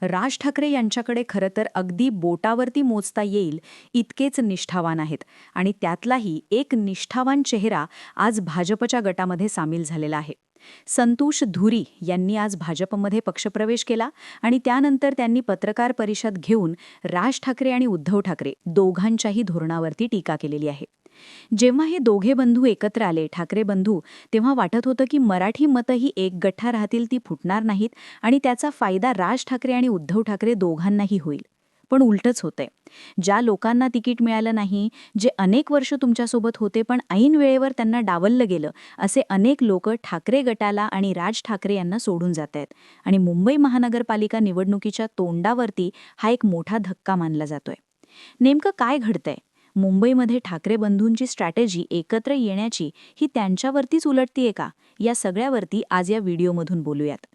राज ठाकरे यांच्याकडे खरं तर अगदी बोटावरती मोजता येईल इतकेच निष्ठावान आहेत आणि त्यातलाही एक निष्ठावान चेहरा आज भाजपच्या गटामध्ये सामील झालेला आहे. संतोष धुरी यांनी आज भाजपमध्ये पक्षप्रवेश केला आणि त्यानंतर त्यांनी पत्रकार परिषद घेऊन राज ठाकरे आणि उद्धव ठाकरे दोघांच्याही धोरणावरती टीका केलेली आहे. जेव्हा हे दोघे बंधू एकत्र आले, ठाकरे बंधू, तेव्हा वाटत होतं की मराठी मतं ही एक गठ्ठा राहतील, ती फुटणार नाहीत आणि त्याचा फायदा राज ठाकरे आणि उद्धव ठाकरे दोघांनाही होईल. पण उलटच होतंय. ज्या लोकांना तिकीट मिळालं नाही, जे अनेक वर्ष तुमच्यासोबत होते पण ऐन वेळेवर त्यांना डावललं गेलं, असे अनेक लोक ठाकरे गटाला आणि राज ठाकरे यांना सोडून जात आहेत. आणि मुंबई महानगरपालिका निवडणुकीच्या तोंडावरती हा एक मोठा धक्का मानला जातोय. नेमकं काय घडतंय? मुंबईमध्ये ठाकरे बंधूंची स्ट्रॅटेजी एकत्र येण्याची ही त्यांच्यावरतीच उलटतीये का? या सगळ्यावरती आज या व्हिडिओमधून बोलूयात.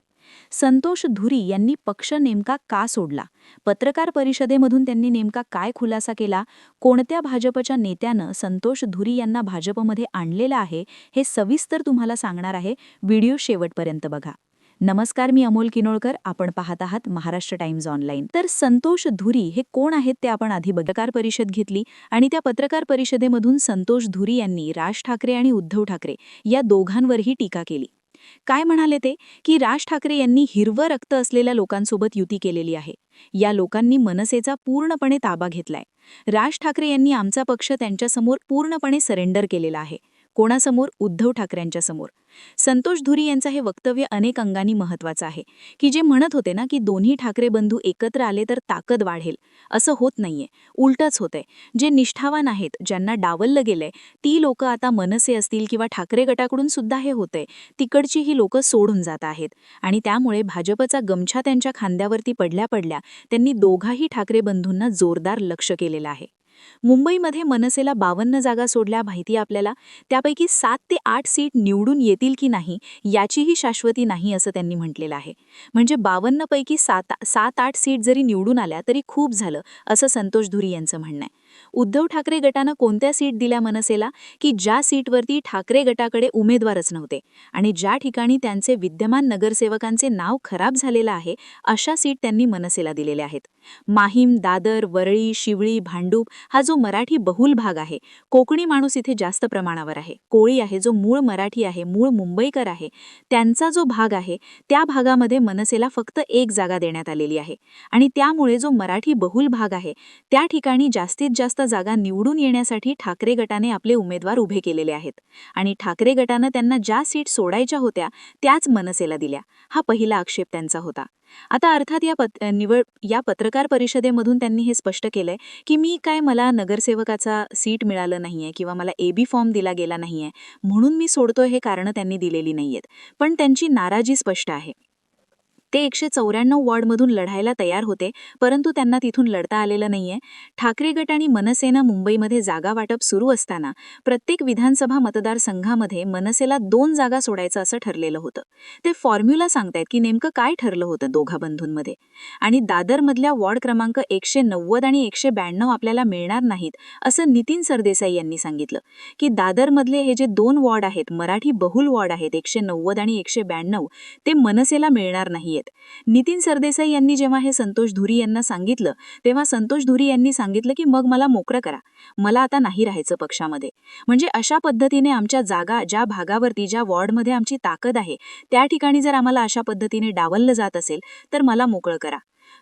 संतोष धुरी यांनी पक्ष नेमका का सोडला? पत्रकार परिषदेमधून त्यांनी नेमका काय खुलासा केला? कोणत्या भाजपच्या नेत्यानं संतोष धुरी यांना भाजपमध्ये आणलेलं आहे, हे सविस्तर तुम्हाला सांगणार आहे. व्हिडिओ शेवटपर्यंत बघा. नमस्कार, मी अमोल किनोळकर. आपण पाहत आहात महाराष्ट्र टाइम्स ऑनलाईन. तर संतोष धुरी हे कोण आहेत ते आपण आधी पत्रकार परिषद घेतली आणि त्या पत्रकार परिषदेमधून संतोष धुरी यांनी राज ठाकरे आणि उद्धव ठाकरे या दोघांवरही टीका केली. काय म्हणाले ते? की राज ठाकरे यांनी हिरवं रक्त असलेल्या लोकांसोबत युती केलेली आहे. या लोकांनी मनसेचा पूर्णपणे ताबा घेतलाय. राज ठाकरे यांनी आमचा पक्ष त्यांच्यासमोर पूर्णपणे सरेंडर केलेला आहे. कोणासमोर? उद्धव ठाकरेंच्या समोर. संतोष धुरी यांचं हे वक्तव्य अनेक अंगांनी महत्त्वाचं आहे, की जे म्हणत होते ना की दोन्ही ठाकरे बंधू एकत्र आले तर ताकद वाढेल, असं होत नाहीये. उलटच होतंय. जे निष्ठावान आहेत, ज्यांना डावललं गेलंय, ती लोकं आता मनसे असतील किंवा ठाकरे गटाकडून सुद्धा हे होतंय, तिकडची ही लोकं सोडून जात आहेत. आणि त्यामुळे भाजपचा गमछा त्यांच्या खांद्यावरती पडल्या पडल्या त्यांनी दोघाही ठाकरे बंधूंना जोरदार लक्ष केलेलं आहे. मुंबईमध्ये मनसेला 52 जागा सोडल्या माहिती आपल्याला. त्यापैकी 7 ते 8 सीट निवडून येतील की नाही याचीही शाश्वती नाही, असं त्यांनी म्हटलेलं आहे. म्हणजे 52 पैकी 7-8 सीट जरी निवडून आल्या तरी खूप झालं, असं संतोष धुरी यांचं म्हणणं आहे. उद्धव ठाकरे गटानं कोणत्या सीट दिल्या मनसेला? की ज्या सीटवरती ठाकरे गटाकडे उमेदवारच नव्हते आणि ज्या ठिकाणी त्यांचे विद्यमान नगरसेवकांचे नाव खराब झालेलं आहे, अशा सीट त्यांनी मनसेला दिलेल्या आहेत. माहीम, दादर, वरळी, शिवळी, भांडूप हा जो मराठी बहुल भाग आहे, कोकणी माणूस इथे जास्त प्रमाणावर आहे, कोळी आहे, जो मूळ मराठी आहे, मूळ मुंबईकर आहे, त्यांचा जो भाग आहे त्या भागामध्ये मनसेला फक्त 1 जागा देण्यात आलेली आहे. आणि त्यामुळे जो मराठी बहुल भाग आहे त्या ठिकाणी जास्तीत जास्त जागा निवडून येण्यासाठी ठाकरे गटाने आपले उमेदवार उभे केलेले आहेत. आणि ठाकरे गटानं त्यांना ज्या सीट सोडायच्या होत्या त्याच मनसेला दिल्या. हा पहिला आक्षेप त्यांचा होता. आता अर्थात या पत्रकार परिषदेमधून त्यांनी हे स्पष्ट केलंय की मला नगरसेवकाचा सीट मिळालं नाहीये किंवा मला एबी फॉर्म दिला गेला नाहीये म्हणून मी सोडतोय, हे कारणं त्यांनी दिलेली नाहीयेत. पण त्यांची नाराजी स्पष्ट आहे. ते 194 वॉर्डमधून लढायला तयार होते, परंतु त्यांना तिथून लढता आलेलं नाहीये. ठाकरे गट आणि मनसेनं मुंबईमध्ये जागा वाटप सुरू असताना प्रत्येक विधानसभा मतदारसंघामध्ये मनसेला 2 जागा सोडायचं असं ठरलेलं होतं. ते फॉर्म्युला सांगतायत की नेमकं काय ठरलं होतं दोघा बंधूंमध्ये. आणि दादरमधल्या वॉर्ड क्रमांक 190 आणि 192 आपल्याला मिळणार नाहीत, असं नितीन सरदेसाई यांनी सांगितलं. की दादरमधले हे जे 2 वॉर्ड आहेत, मराठी बहुल वॉर्ड आहेत, 190 आणि 192, ते मनसेला मिळणार नाहीयेत. नितीन सरदेसाई यांनी जेव्हा हे संतोष धुरी यांना सांगितलं, तेव्हा संतोष धुरी यांनी सांगितलं की मग मला मोकळं करा, मला आता नाही राहायचं पक्षामध्ये. म्हणजे अशा पद्धतीने आमच्या जागा, ज्या भागावरती, ज्या वॉर्डमध्ये आमची ताकद आहे, त्या ठिकाणी जर आम्हाला अशा पद्धतीने डावललं जात असेल तर मला मोकळं करा.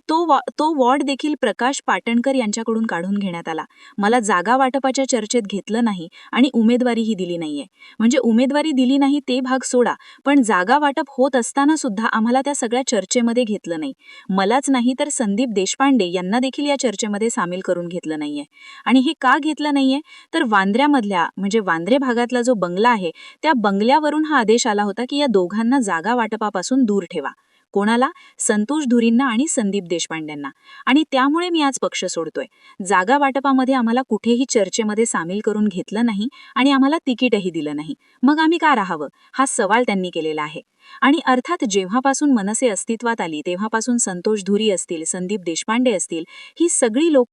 तो वॉर्ड देखील प्रकाश पाटणकर यांच्याकडून काढून घेण्यात आला. मला जागा वाटपाच्या चर्चेत घेतलं नाही आणि उमेदवारीही दिली नाहीये. म्हणजे उमेदवारी दिली नाही ते भाग सोडा, पण जागा वाटप होत असताना सुद्धा आम्हाला त्या सगळ्या चर्चेमध्ये घेतलं नाही. मलाच नाही तर संदीप देशपांडे यांना देखील या चर्चेमध्ये सामील करून घेतलं नाहीये. आणि हे का घेतलं नाहीये? तर वांद्र्यामधल्या, म्हणजे वांद्रे भागातला जो बंगला आहे, त्या बंगल्यावरून हा आदेश आला होता की या दोघांना जागा वाटपापासून दूर ठेवा. कोणाला? संतोष धुरींना आणि संदीप देशपांडेंना. आणि त्यामुळे मी आज पक्ष सोडतोय. जागा वाटपामध्ये आम्हाला कुठेही चर्चेमध्ये सामील करून घेतलं नाही आणि आम्हाला तिकीटही दिलं नाही. मग आम्ही का राहावं? हा सवाल त्यांनी केलेला आहे. आणि अर्थात जेव्हापासून मनसे अस्तित्वात आली तेव्हापासून संतोष धुरी असतील, संदीप देशपांडे असतील, ही सगळी लोक